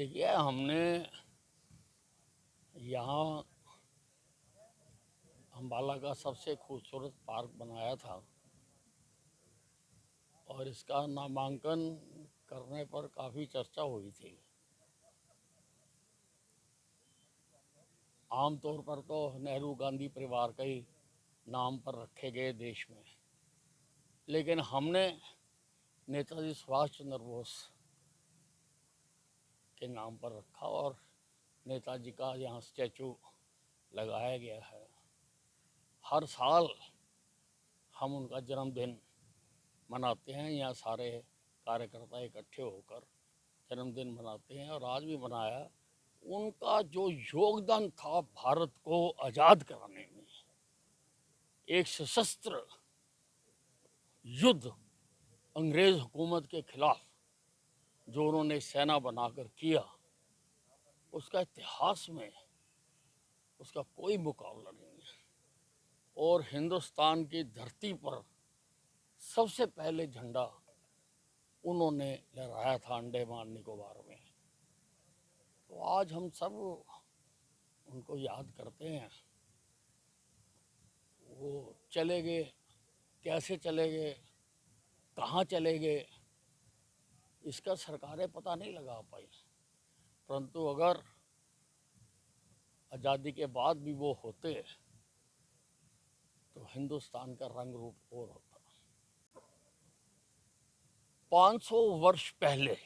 देखिए, हमने यहाँ अम्बाला का सबसे खूबसूरत पार्क बनाया था और इसका नामांकन करने पर काफ़ी चर्चा हुई थी। आमतौर पर तो नेहरू गांधी परिवार का ही नाम पर रखे गए देश में, लेकिन हमने नेताजी सुभाष चंद्र बोस के नाम पर रखा और नेताजी का यहाँ स्टैचू लगाया गया है। हर साल हम उनका जन्मदिन मनाते हैं, यहाँ सारे कार्यकर्ता इकट्ठे होकर जन्मदिन मनाते हैं और आज भी मनाया। उनका जो योगदान था भारत को आज़ाद कराने में, एक सशस्त्र युद्ध अंग्रेज़ हुकूमत के खिलाफ जो उन्होंने सेना बनाकर किया, उसका इतिहास में उसका कोई मुकाबला नहीं है। और हिंदुस्तान की धरती पर सबसे पहले झंडा उन्होंने लहराया था अंडमान निकोबार में। तो आज हम सब उनको याद करते हैं। वो चले गए, कैसे चले गए, कहाँ चले गए, इसका सरकारें पता नहीं लगा पाई। परंतु अगर आज़ादी के बाद भी वो होते तो हिंदुस्तान का रंग रूप और होता। 500 वर्ष पहले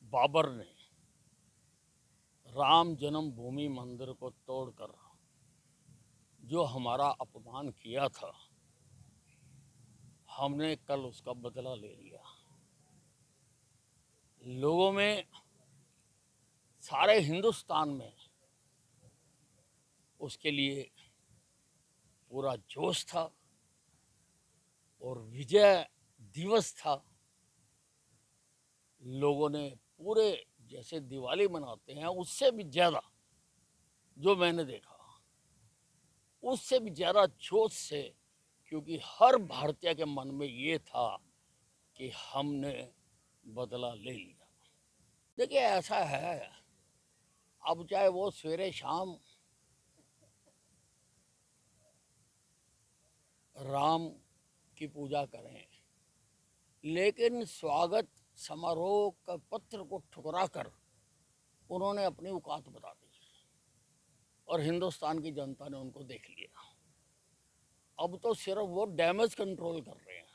बाबर ने राम जन्मभूमि मंदिर को तोड़कर जो हमारा अपमान किया था, हमने कल उसका बदला ले लिया। लोगों में, सारे हिंदुस्तान में उसके लिए पूरा जोश था और विजय दिवस था। लोगों ने पूरे, जैसे दिवाली मनाते हैं उससे भी ज़्यादा, जो मैंने देखा उससे भी ज़्यादा जोश से, क्योंकि हर भारतीय के मन में ये था कि हमने बदला ले लिया। देखिए, ऐसा है, अब चाहे वो सवेरे शाम राम की पूजा करें, लेकिन स्वागत समारोह का पत्र को ठुकरा कर उन्होंने अपनी औकात बता दी और हिंदुस्तान की जनता ने उनको देख लिया। अब तो सिर्फ वो डैमेज कंट्रोल कर रहे हैं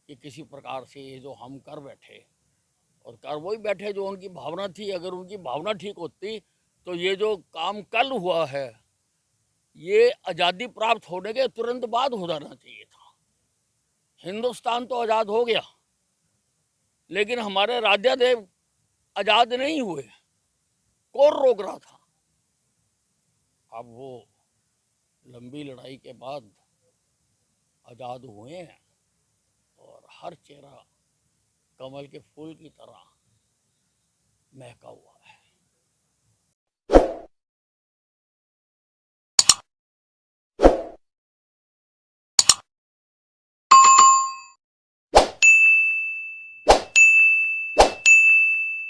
कि किसी प्रकार से ये जो हम कर बैठे और कर वही बैठे जो उनकी भावना थी। अगर उनकी भावना ठीक होती तो ये जो काम कल हुआ है, ये आज़ादी प्राप्त होने के तुरंत बाद हो जाना चाहिए था। हिंदुस्तान तो आज़ाद हो गया, लेकिन हमारे राज्यादेव आज़ाद नहीं हुए। कौन रोक रहा था? अब वो लंबी लड़ाई के बाद आज़ाद हुए हैं और हर चेहरा कमल के फूल की तरह महका हुआ है।